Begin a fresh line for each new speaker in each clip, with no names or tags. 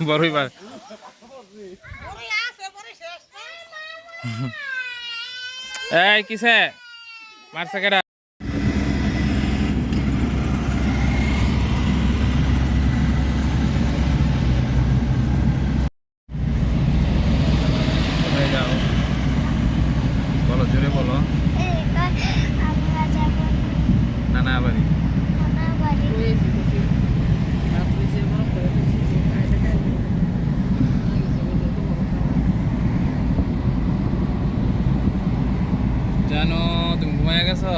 বড়ই বার এই কিসে মারছে কেডা? বলো, জোরে বলো। নানা বাড়ি। জানো তুমি ঘুমায় গেছো?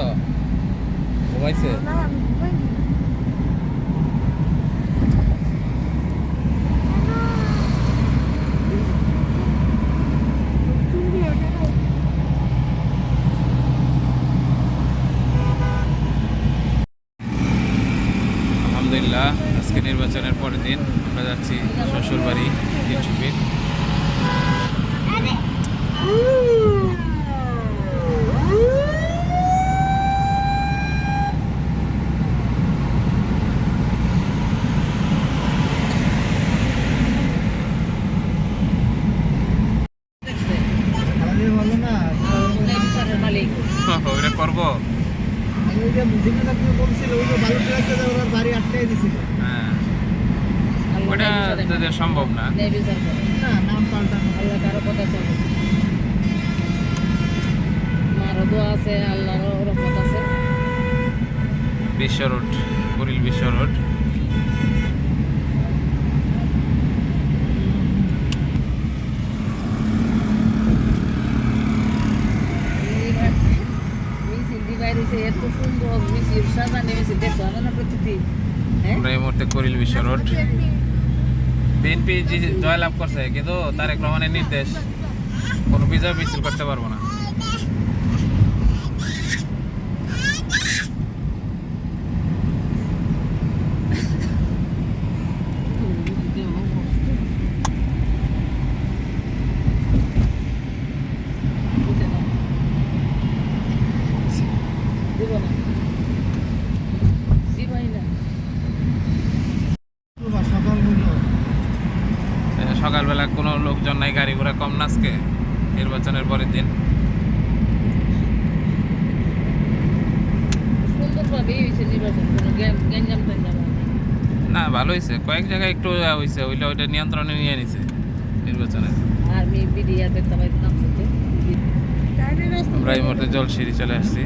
ঘুমাইছে? আলহামদুলিল্লাহ, আজকে নির্বাচনের পরের দিন আমরা যাচ্ছি শ্বশুর বাড়ি তিনসুকির। ওইটা করবো। হ্যাঁ, ওটা সম্ভব না। বিশ্ব রোড, কুড়িল বিশ্ব রোড। আমরা এই মুহূর্তে কুড়িল বিশ্ব রোড। বিএনপি জয়লাভ করছে, কিন্তু তারেক রহমানের নির্দেশ কোনো বিজয় মিছিল করতে পারবো না। সকালবেলা কোনো লোকজন নাই, গাড়ি ঘোড়া কম না আজকে নির্বাচনের পরের দিন। না, ভালো হয়েছে, কয়েক জায়গায় একটু হয়েছে, ওইটা নিয়ন্ত্রণে নিয়ে নিছে নির্বাচনের। আমরা এই মুহূর্তে জলসিঁড়ি চলে আসছি।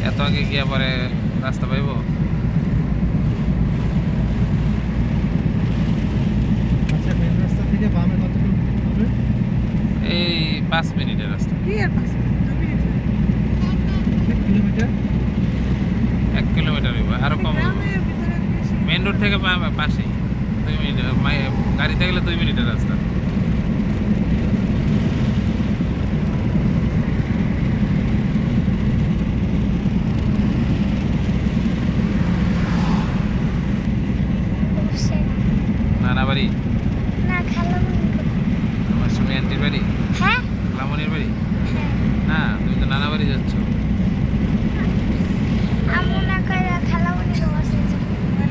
এত আগে গিয়ে পরে রাস্তা পাইব? এই 5 মিনিটের রাস্তা। 1 কিলোমিটার হইব, আরো কম হইব। মেন রোড থেকে পাশেই, 2 মিনিট গাড়িতে গেলে 2 মিনিটের রাস্তা। নানা বাড়ি
না, খালামণি।
আমার সুমি আন্টির বাড়ি?
হ্যাঁ।
খালামণির বাড়ি?
হ্যাঁ।
না, তুমি তো নানা বাড়ি যাচ্ছ।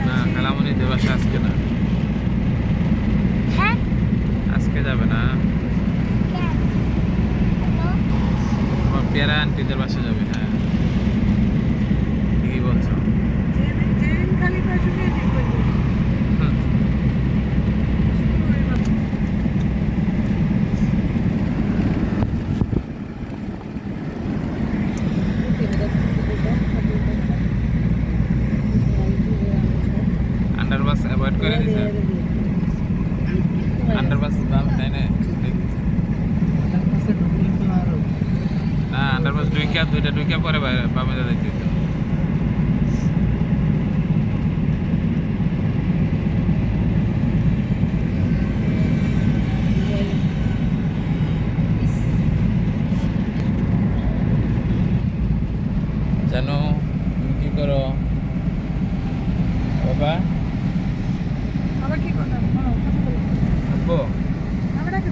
না, খালামণির দেবাসে আজকে না।
হ্যাঁ,
আজকে যাবে না, তোমার পেয়ারা আন্টিদের বাসে যাবে। হ্যাঁ, ঠিকই বলছো। আন্ডারপাস অ্যাভয়েড করে দিছে। আন্ডারপাস দাম তাই না? না, আন্ডারপাস দুইটা ঢুকে পরে বামে যাইতে হতো। জানো তুমি কি করো বাবা?
আবার কি কথা
আব্বু
আমরা কি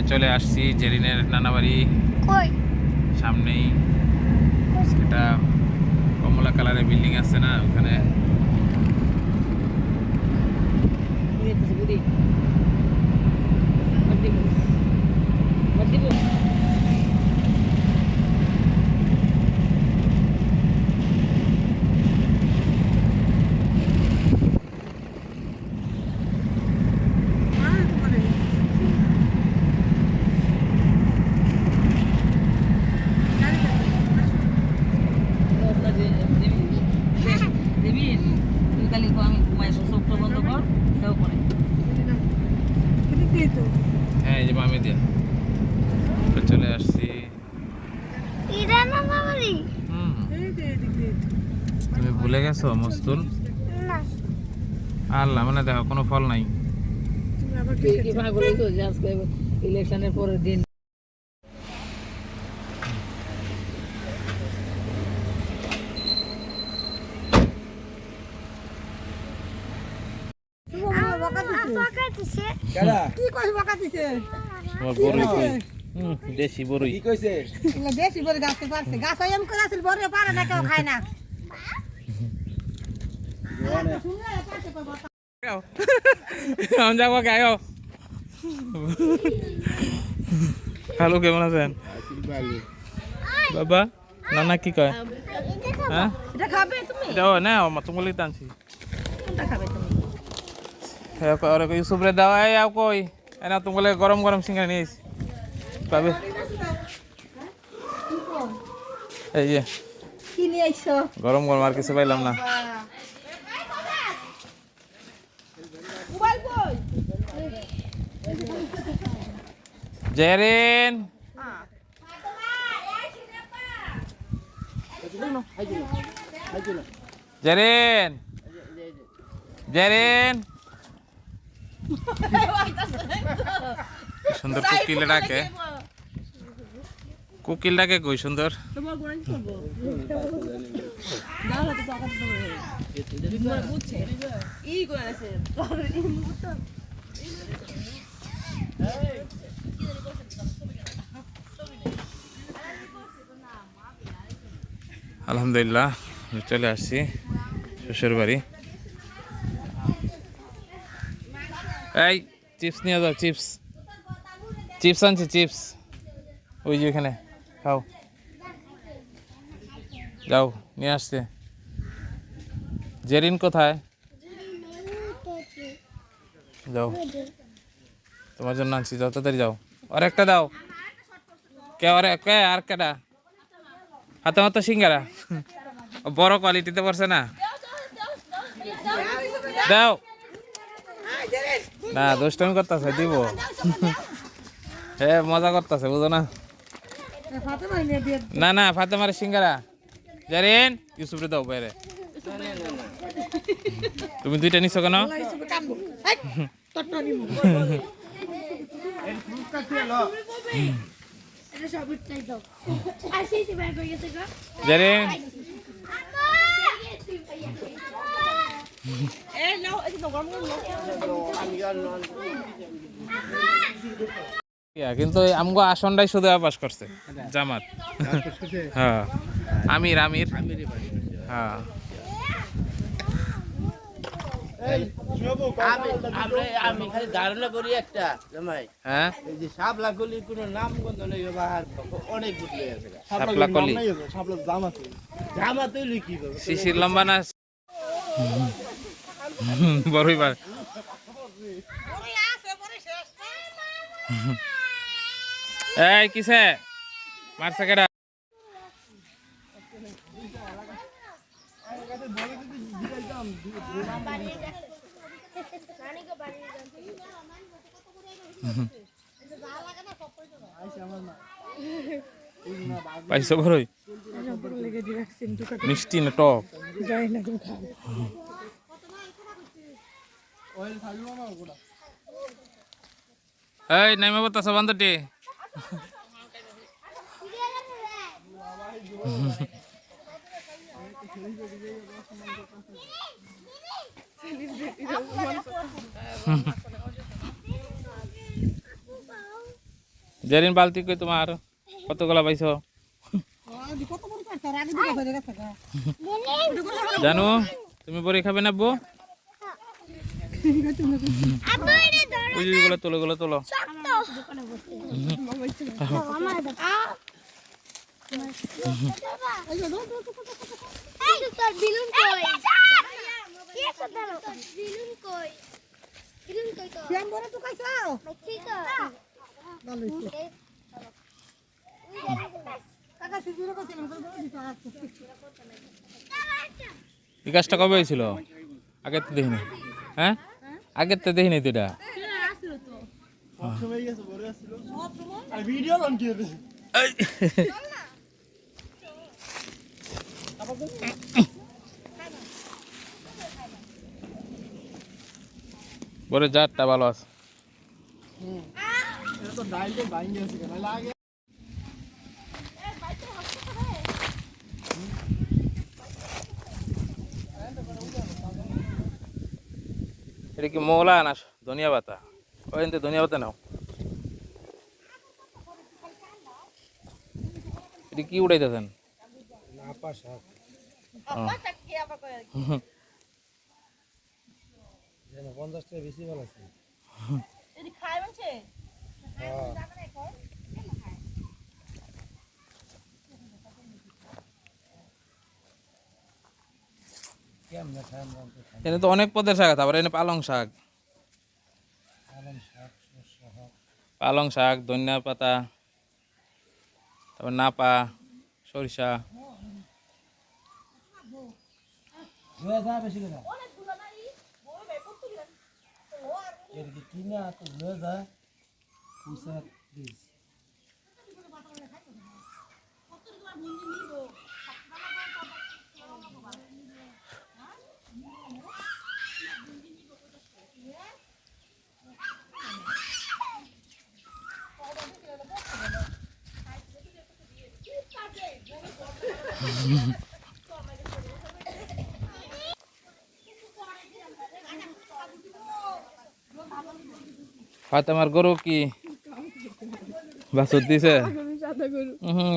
চলে আসছি জেরিনের নানা বাড়ি
কই
সামনেই। এটা কমলা কালারের বিল্ডিং আছে না, ওখানে হ্যাঁ এই যে মামি দিয়া চলে আসছি।
এটা না বাবারি
হুম, তুমি ভুলে গেছো মস্তুল?
না
আল্লাহ, মানে দেখো কোনো ফল নাই।
ইলেকশনের পরের দিন
বকা দিছে
কি কইছে বকা দিছে
তোমার বড়ই কই? দেশি বড়ই।
কি কইছে
এগুলো বেশি বড় গাছতে পারছে গাছ এম করে আসল বড় পারে না কেউ খায় না
আমি যাবো গায়ো। হ্যালো, কেমন আছেন বাবা? নানা কি কয়? হ্যাঁ
এটা খাবে তুমি
এটা না তোমার লিতে আনছি।
কোনটা খাবে তুমি
और यूसुफ रे दवा है आपको है ना, तुमको ले गरम गरम सिंगारा नहीं पाबे। এই যে
কি নিয়ে আইছো
গরম গরম আর কিছু পাইলাম না।
মোবাইল কই
জেরিন, জেরিন, জেরিন, সুন্দর কোকিল ডাকে, কোকিল ডাকে কই সুন্দর।
তোমার গোড়াই করব না হলে তো টাকা দিতে হবে বুঝছে ই করে আছে এই মুহূর্তে
আলহামদুলিল্লাহ চলে আসছি শ্বশুর বাড়ি। এই চিপস নিয়ে যাও, চিপস, চিপস আনছি, চিপস ওই যে ওখানে খাও, যাও নিয়ে আসছে। জেরিন কোথায়? যাও, তোমার জন্য আনছি, যাও তাড়াতাড়ি যাও। আর একটা দাও, কে কে আর কেটা হাতে মতো সিঙ্গারা বড় কোয়ালিটিতে পড়ছে না, দাও না, দুষ্টামি করতেছে, দিব হ্যাঁ মজা করতেছে, বুঝো না?
ফাতেমা নিয়ে দিয়ে
না না, ফাতেমার সিঙ্গারা। জারিন, ইউসুফরে দাও বাইরে। তুমি দুইটা নিছো কেন?
হিসেবে কামবো এই তটনা নিমু
এটা সব উঠাই দাও আসি সে ব্যাগ হয়ে গেছে গো
জারিন,
এই নাও এই তো গরম গরম
কিন্তু আমগো আসনটাই শুধু পাস করছে জামাত। হ্যাঁ আমির, আমির, হ্যাঁ
আমি খালি ধারণা করি একটা জামাই,
হ্যাঁ
এই যে শাপলা গলির কোনো নাম গন্ধ নেই বাহার অনেক বুঝলে আছে
শাপলা কলি,
জামা তৈরি কি করবো
শিশির লম্বা না বড়ই বার। এই কিসে মারছে কেডা? পাইছো বড়ই?
লেগে দি রাখছেন দুটো
মিষ্টি না টক?
যাই না তুমি খাও
এই নাইমা বতাস বান্ধবটি জেরিন বালতি কই তোমার কতগুলা পাইছো
কত বড় কাটছে আগে দিকে হয়ে গেছে গা
জানো তুমি বড়ি খাবে না বউ
আব্বু এটা ধরো
ওই গুলো তোলো
শক্ত আমার এই তোর বিলুন কই কি আছে ধরো বিলুন কই তো
কেম বড় তো কাইছো
ঠিক
ভালো হইছে কাকা সিজুরে কইছিলাম করে দিতে আসছে
এই গাছটা কবে হয়েছিল আগে তো দেখিনি হ্যাঁ আগে তো দেখিনি তো এটা
সময় গেছে বড় আসছিল আর ভিডিও অন কি হবে
বড় জাতটা ভালো আছে
এটা তো ডাইলটা বাইং গেছে কেন লাগে
এটা কি মৌলা না ধনিয়া পাতা ওই ধনিয়া পাতা নাও এটা কি উড়াইতেছেন
নাপা শাক যেন 50 টাকা বেশি ভালো আছে
এদি খায় মানছে
কেমনে খাম রাখতে
এনে তো অনেক পদের শাক আছে আবার এনে পালং শাক
খালাম শাক শস্য হোক
পালং শাক ধনিয়া পাতা তারপর নাপা সরিষা
লয়ে যা বেশি করে এর কি কিনা তো লয়ে যা পয়সা দিস
ফাতেমার গরু কি বাছুর দিছে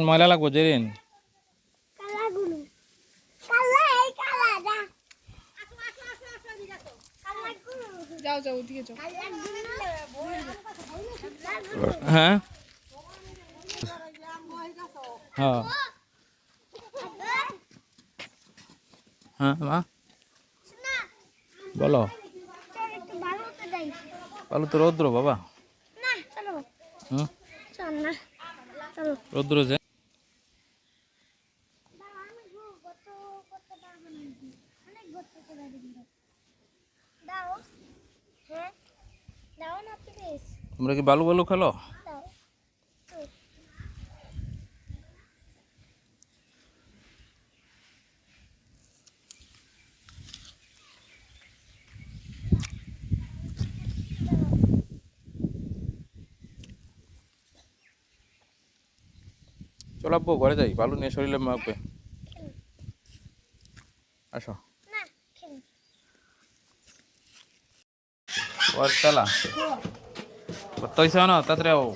ময়লা লাগবো জেরিন
কালা গুলো কালা এই কালা দা
যাও যাও ওদিকে যাও
হ্যাঁ হ্যাঁ হ্যাঁ মা বলো
একটু ভালো হতে দেই
বলো তো রৌদ্র বাবা
না চলো
হুম
চল না চলো
রৌদ্র যে
দাও হ্যাঁ দাও না প্লিজ
তোমরা কি বালু বালু খেলো
দাও
চলো আব্বু ঘরে যাই বালু নিয়ে শরীরে মাখবে আসো
না খেল
ওর চালা কত হয়েছে না তাড়াতাড়ি আও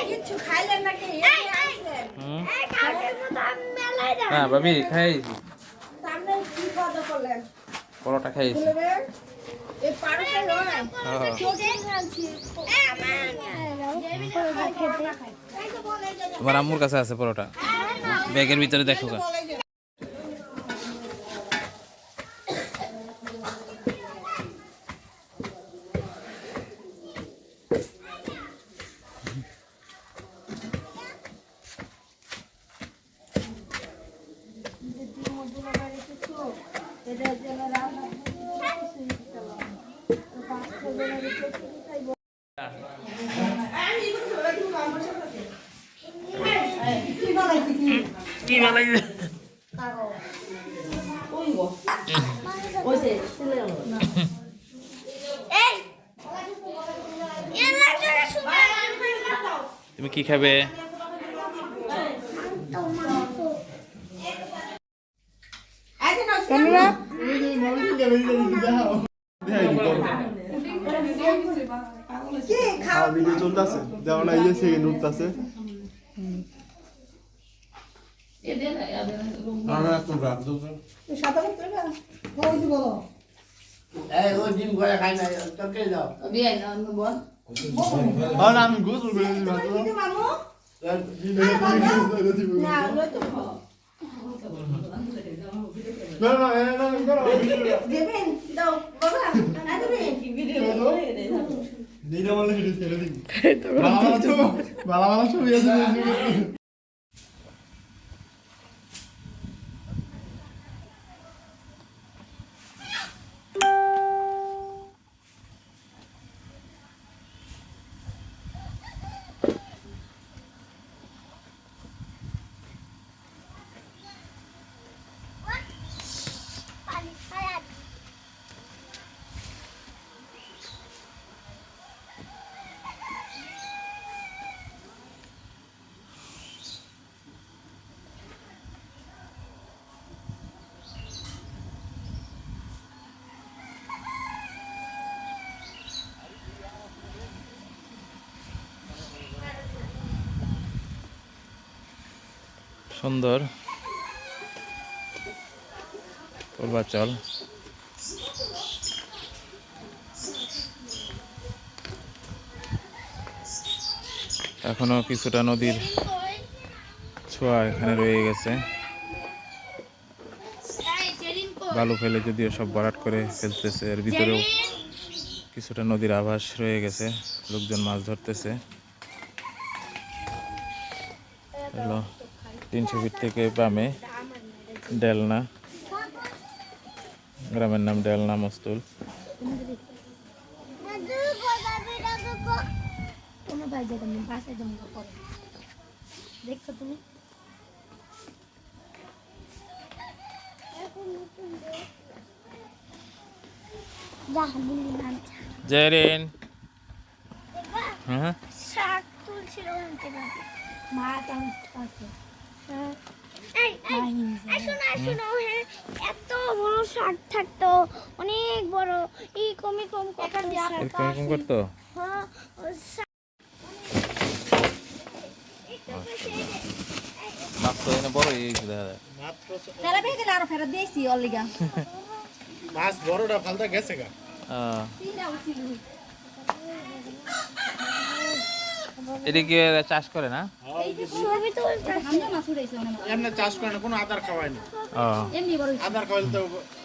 কিছু খাইলেন নাকি
হুম
এই খালের মতো আমি মেলায় যাব
হ্যাঁ ভাবি খাই
সামনে কি কথা বললেন
পরোটা খাইছি
এই পাড়াটা হয়
হ্যাঁ তোমার আম্মুর কাছে আছে পরোটা ব্যাগের ভিতরে দেখো গা কি বানাইছে
ওইছে চলে গেল
এই এর লাগে সুন্দর
তুমি কি খাবে
দেখাও
খাওয়া ভিডিও চলতেছে দেওয়া না ইয়ে সেকেন্ড উঠতেছে আমরা একটু রাত দেবো
সাদা করতে না ওই দি বলো
না আমি গোসল করে দিই মাত্র
দিদি মামু না লই তো
না না
দেবেন দাও বাবা না দেবেন
দিদা বলে ভিডিও ছেড়ে দিই বালা বালা ছবি আছে
পানি খায়
সুন্দর পূর্বাচল এখনো কিছুটা নদীর ছোঁয়া এখানে রয়ে গেছে বালু ফেলে যদিও সব ভরাট করে ফেলতেছে এর ভিতরেও কিছুটা নদীর আভাস রয়ে গেছে লোকজন মাছ ধরতেছে হলো 300 ফিট থেকে বামে ডেলনা গ্রামের নাম ডেলনা মস্তুল
কোনো বাজে তুমি বাসে জমা করো দেখো তুমি
জেরিন হ্যাঁ
শাক তুলছিল ওখান থেকে মাছ আনতে এই শোনো শোনো হ্যাঁ এত বড় শাক থাকতো অনেক বড় এই কমই কম এখান দিয়ে
এরকম এরকম করতো
হ্যাঁ
মাছ তো এনে বড় এই দেখা যায়
তারা বেগে আর ফেরত দিয়েছি অলিগা
মাছ বড়টা ফালতা গেছে গা
এদিকে চাষ করে না
ছবি তো
আমরা মাছ উড়াইছি অনেক
এমনি চাষ করে না কোনো আদার খাওয়ায় না
ও
এমনি বড়
আদার খাওয়াইলে তো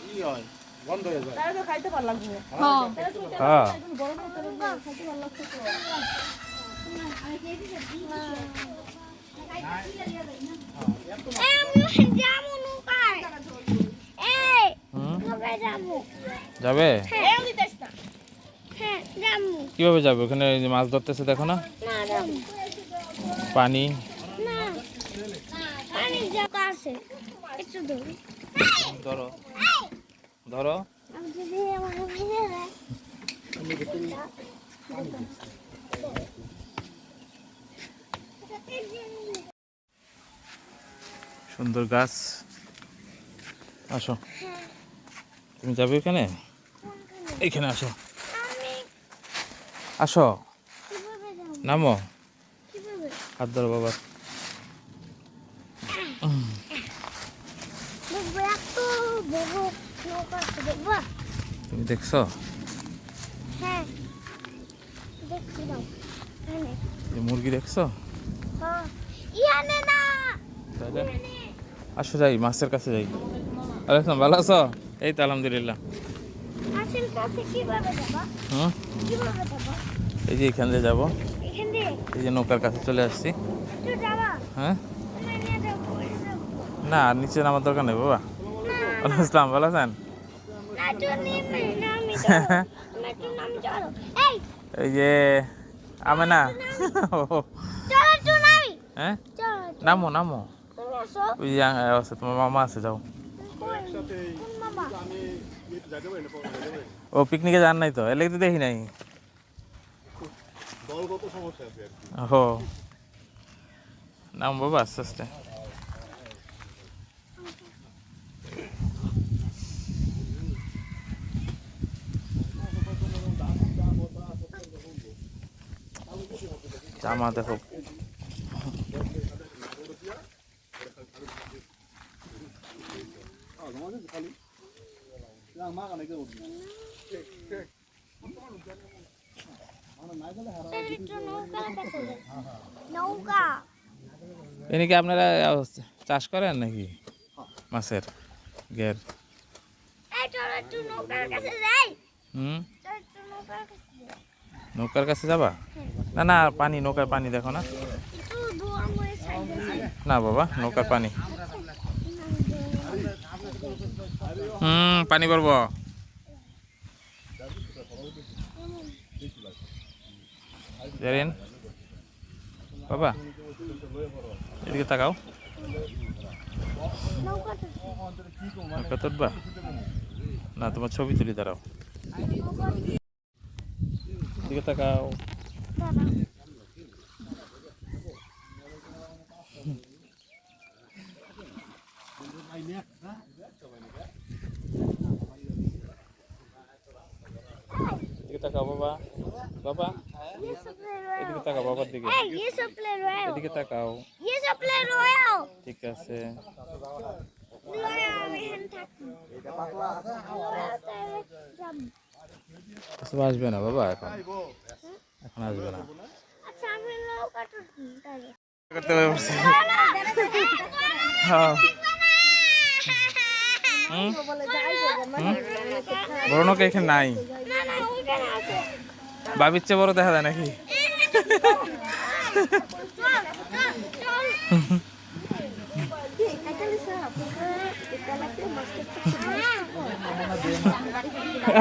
ই হয় বন্ধ হয়ে যায়
তারা তো খাইতে পার লাগবে
হ্যাঁ
হ্যাঁ
বড় বড় করে খাইতে ভালো লাগছে তো
যাবো নৌকায় এই
হুম
নৌকায় যাবো
যাবে
হ্যাঁ হ্যাঁ যাবো
কিভাবে যাবে ওখানে এই যে মাছ ধরতেছে দেখো না
না যাবো
পানি
না পানি যাবো আছে একটু দূর
ধরো ধরো
আমি যদি আমার ভেঙে যায়
সুন্দর গাছ আসো তুমি যাবে ওখানে এইখানে আসো
আমি
আসো
কিভাবে যাবো
নামো
কিভাবে
হাত ধরো বাবা
দেখবো এত বড় নৌকা আছে দেখবো
তুমি দেখছো
হ্যাঁ দেখছি দাও এখানে
এই মুরগি দেখছো
হ্যাঁ ইয়ানে না
তাহলে আসো যাই মাছের কাছে যাই আলাইকুম ভালো আছো এই তো আলহামদুলিল্লাহ
মাছের কাছে কিভাবে যাবো
হুম
কিভাবে যাবো
এই যে এখান দিয়ে যাবো
এখান দিয়ে
এই যে নৌকার কাছে চলে আসছি
তো যাবা
হ্যাঁ
তোমায় নিয়ে যাবো ওখানে যাবো
না আর নিচে নামার দরকার নেই বাবা
না
ওয়ালাইকুম আসসালাম ভালো আছেন
না তো নেমে নামি তো আমি তো নাম চলো এই
এই যে আমি না
চলো তো নামি
হ্যাঁ
চলো
নামো নামো
তুমি আসো
ওই যে আছে তোমার মামা আছে যাও
কোন মামা
আমি জায়গা পাই না
ও পিকনিকে যান নাই তো এলে তো দেখি নাই
দলগত সমস্যা আছে আর কি
ও নাম বাবা আস্তে আস্তে জামা দেখো
একটু নৌকার কাছে যাই। নৌকা
এনে কি আপনারা চাষ করেন নাকি মাছের গের?
এই চলো একটু নৌকার কাছে যাই।
হুম,
চলো একটু নৌকার কাছে যাই।
নৌকার কাছে যাবা? না না, পানি, নৌকার পানি দেখো না।
একটু দোয়া মরে সাইডে যাই।
না বাবা, নৌকার পানি। পানি পড়বো। জেরিন বাবা এদিকে তাকাও।
নৌকাটা
নৌকা তুলবা? না, তোমার ছবি তুলি, দাঁড়াও। এদিকে তাকাও।
দাঁড়াও।
এদিকে তাকাও বাবা। বাবা
ये सब ले
এদিকে
रहे हो।
তাকাও, বাবার দিকে।
ए, ये सब ले रहे हो।
এদিকে তাকাও।
ये सब ले रहे हो।
ঠিক আছে।
ले आओ एहन থাকি। যাব।
কিছু আসবে না বাবা, এখন এখন আসবে না।
আচ্ছা আমি নৌকাটা তাহলে।
করতে পারছি। হ্যাঁ। হুম? বড় নৌকা এখানে নাই।
না না ওইখানে আছে।
বাবির চেয়ে বড় দেখা যায় নাকি?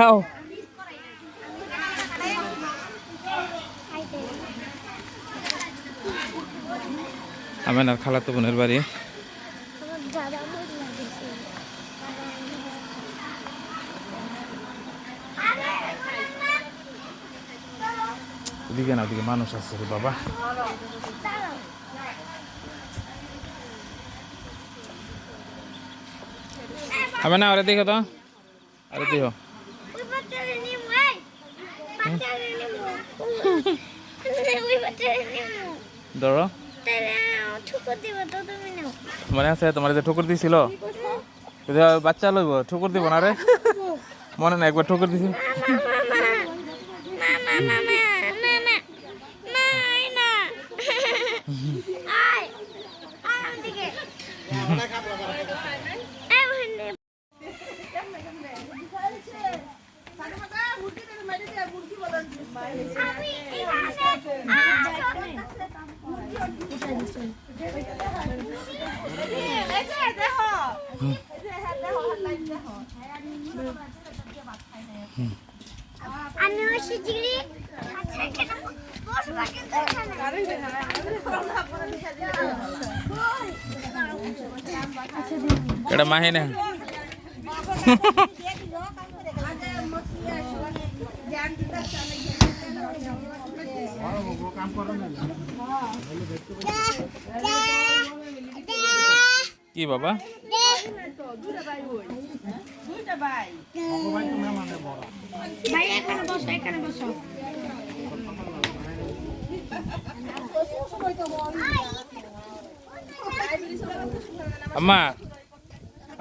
আও। আমার খালাতো বোনের বাড়ি। ওদিকে না, ওদিকে মানুষ আছে রে বাবা। হবে না, আরে দেখো তো, আরে দেখো।
ওই বাচ্চারে নিমু এই বাচ্চারে নিমু ওই বাচ্চারে নিমু
ধরো।
তাহলে ঠুকো দিব তো তুমি নাও
মনে আছে তোমার যে ঠুকুর দিছিল? বাচ্চা লইব, ঠুকুর দিব না রে? মনে না একবার ঠুকুর দিছিল?
আমি হচ্ছে জিগরি আচ্ছা এখানে বসবা কিন্তু
এটা মাহে না। কি বাবা?
ভাই এখানে বসো এখানে বসো
আম্মা,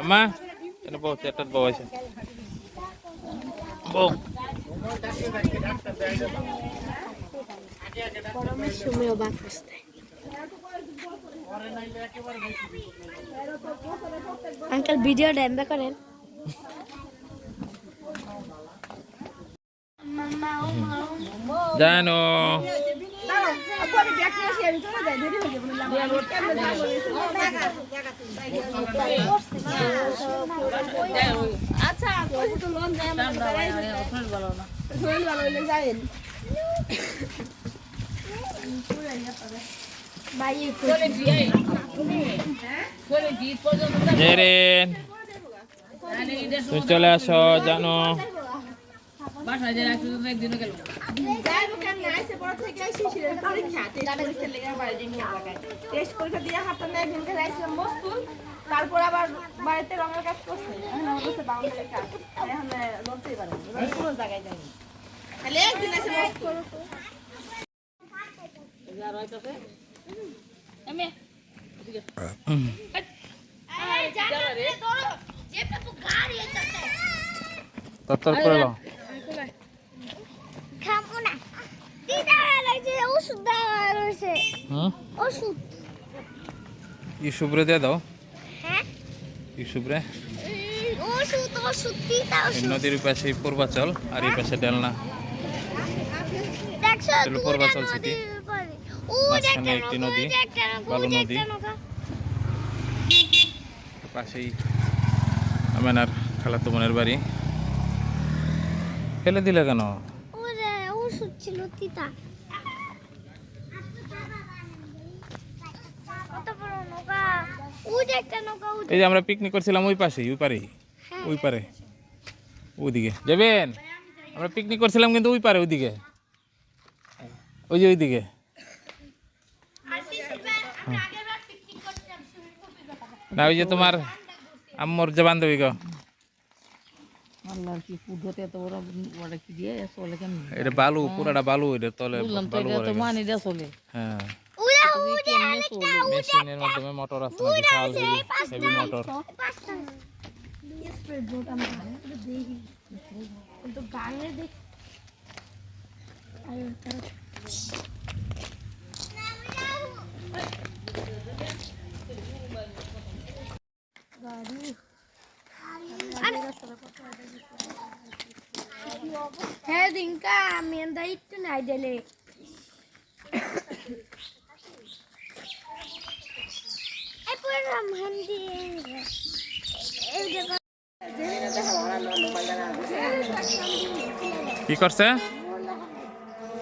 আম্মা এনে বউ, একটা বউ আছে। বউ
গরমের সময়ও বাতাস দেয় আঙ্কেল ভিডিওটা এন্ড করেন
জানো
আচ্ছা কইছি তো লোন দেয় আমরা ভালো না শরীর ভালো হইলে যাইন
ভাই
করে দিয়ে করে দিয়ে পর্যন্ত
জেরিন তুমি চলে আসো, জানো
বাসায় যে রাখতে তো একদিনও গেল যাই দোকান আইছে পর থেকে শিশিরের পরীক্ষা টেস্ট পরীক্ষা লেগে বাইরে নিয়ে লাগায় টেস্ট পরীক্ষা দিয়ে হাতে নেয় দিনকে রাইছিলাম মস্তুল তারপর আবার বাড়িতে রঙের কাজ করছে এখন আমার কাছে বাউন্ডারি কাজ এখন লড়তেই পারে কোনো জায়গায় যায়নি তাহলে একদিন আছে মস্তুল আর হইতাছে এমে
এই জানাতে ধরো যেটা তো গাড়ি আইতাছে
তত্তর করে লো
খামো না দিদা লাগছে ওষুধ দেওয়া রয়েছে ওষুধ
ইউসুফরে দিয়ে দাও
হ্যাঁ
ইউসুফরে
ওষুধ ওষুধ দিদা
এই
ওষুধ
নদীর পাশে পূর্বাচল আর এই পাশে ডেলনা
দেখছো
চলো পূর্বাচল সিটি
ও
মাঝখানে একটি নদী, বালু নদী।
নৌকা
পাশেই আমেনার খালাতো বোনের বাড়ি ফেলে দিলে কেন
ওরে ওষুধ ছিল তিতা কত বড় নৌকা ওই যে একটা নৌকা ওই
এই যে আমরা পিকনিক করছিলাম ওই পাশেই ওই পারেই ওই পারে ওইদিকে যাবেন আমরা পিকনিক করছিলাম কিন্তু ওই পারে ওইদিকে ওই যে ওইদিকে না ওই যে তোমার আম্মর যে বান্ধবী গো
আল্লাহ কি পদ্ধতি এত বড় বড় কি দিয়ে চলে কেন
এটা বালু পুরাটা বালু এটা তলে
বললাম তো
বালু
এটা তো
ভরে গেছে।
মানি দিয়ে চলে
হ্যাঁ
ওরা
কেমনে চলে
মেশিনের মাধ্যমে মোটর আছে না বিশাল হেভি মোটর
পাঁচটা স্প্রে বোট আমরা দেখি কিন্তু গানে দেখ আরে তারা হ্যাঁ দিনকা আমি এন্দা একটু নাই দিলে এই পুরো মহান্দি এই জায়গা
কি করছে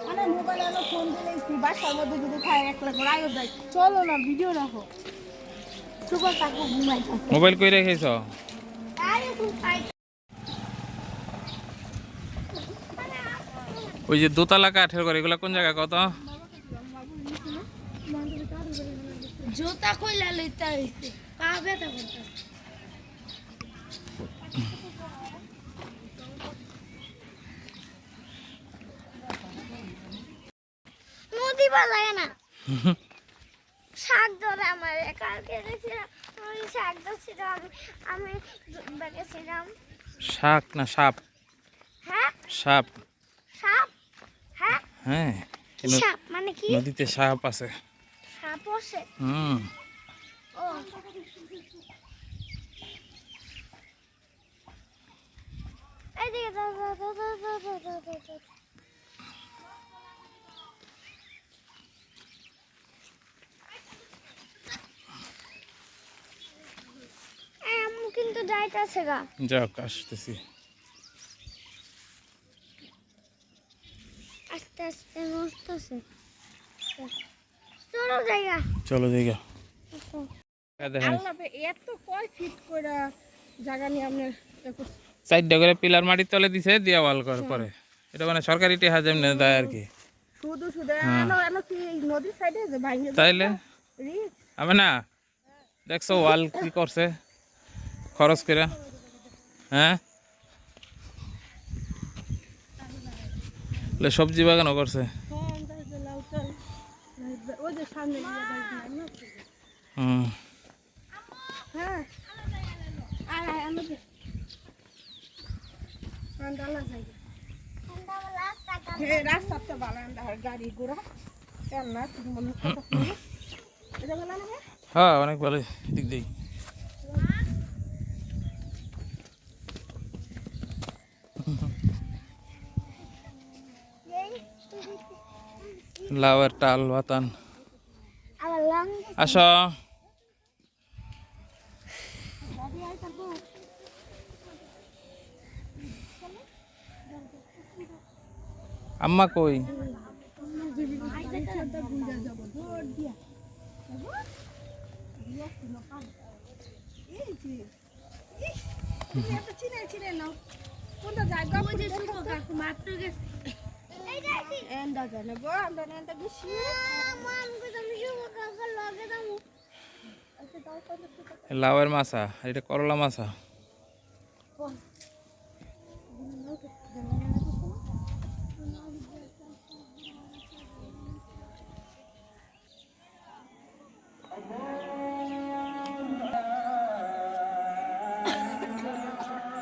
মানে মোবাইলে আলো ফোন দিলে বাসার মধ্যে যদি খায় একলা করে আয়ো যাই চলো না ভিডিও রাখো
সুপার কাকু ঘুমাইতেছে
মোবাইল কই রেখেছ
আরে তুই খাই
ওই যে দোতলা কাঠের ঘর এগুলা কোন জায়গা কত
জুতা কইলা লইতা হইছে পা ব্যথা করতেছে নদী বালায় না শাক ধরে আমার কালকে দেখছিলাম আমি শাক ধরছিলাম আমি বেঁকেছিলাম
শাক না সাপ
হ্যাঁ
সাপ
সাপ হ্যাঁ
হ্যাঁ
কি সাপ মানে কি
নদীতে সাপ আছে
সাপ আছে
হুম
ও এদিকে দাও দাও দাও দাও দাও দাও দাও দাও দাও আম্মু কিন্তু যাইতাছে গা
যাক আসতেছি
আস্তে আস্তে নড়তেছে চলো জায়গা
চলো জায়গা দেখেন
আল্লাহ এত কয় ফিট করে জায়গা নিয়ে আপনার
চারটা করে পিলার মাটির তলে দিছে দিয়া ওয়াল করে পরে এটা মানে সরকারি টেহা যেমনি দেয় আর কি
শুধু শুধু এনো কি নদীর সাইডে যে ভাঙে
তাইলে
রিক
আমি না দেখছো ওয়াল কি করছে খরচ করে হ্যাঁ সবজি বাগানও করছে
ওই যে সামনে
হুম
হ্যাঁ
আর আমাকে
ডালা যাই
রাস্তা
রাস্তাতে ভালো গাড়ি ঘোড়া কেন না মনে এটা বলা না
হ্যাঁ অনেক ভালো দিক দিই লাউয়ের টাল বাতান
আমার লং
আসো আম্মা কই
চিনে চিনে নাও কোনটা জায়গা
বুঝে শুভ কাকু মাত্র গেছে এই যাইছি
এন্ডা জানে গো আমরা এন্ডা গেছি
আমাকে তুমি শুভ কাকু লগে দাও
লাউয়ের মাছা এটা করলা মাছা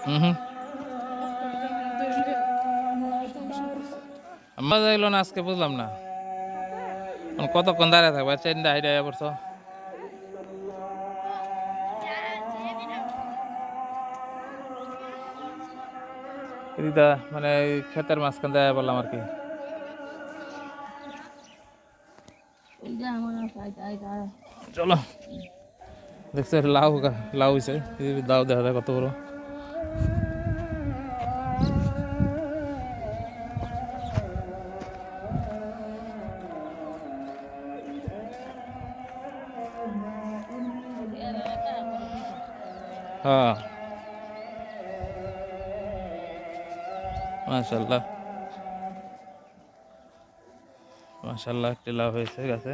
হুম আমরা যাইলো না আজকে বুঝলাম না কতক্ষণ দাঁড়িয়ে থাকবে চেন্ডা হাইডা পড়ছো রিদা মানে ক্ষেতের মাঝখান দেয়া বললাম আর কি চলো দেখছো লাউ লাউ হয়েছে লাউ দেখা যায় কত বড় হ্যাঁ মাশাআল্লাহ মাশাআল্লাহ একটি লাভ হয়েছে গাছে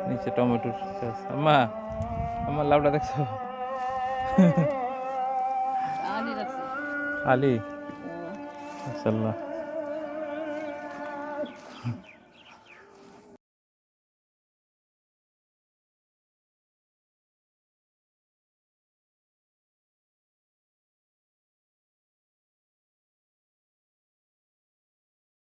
নিচে টমেটোর গাছ আম্মা আমার লাউটা দেখছো আলি মাশাআল্লাহ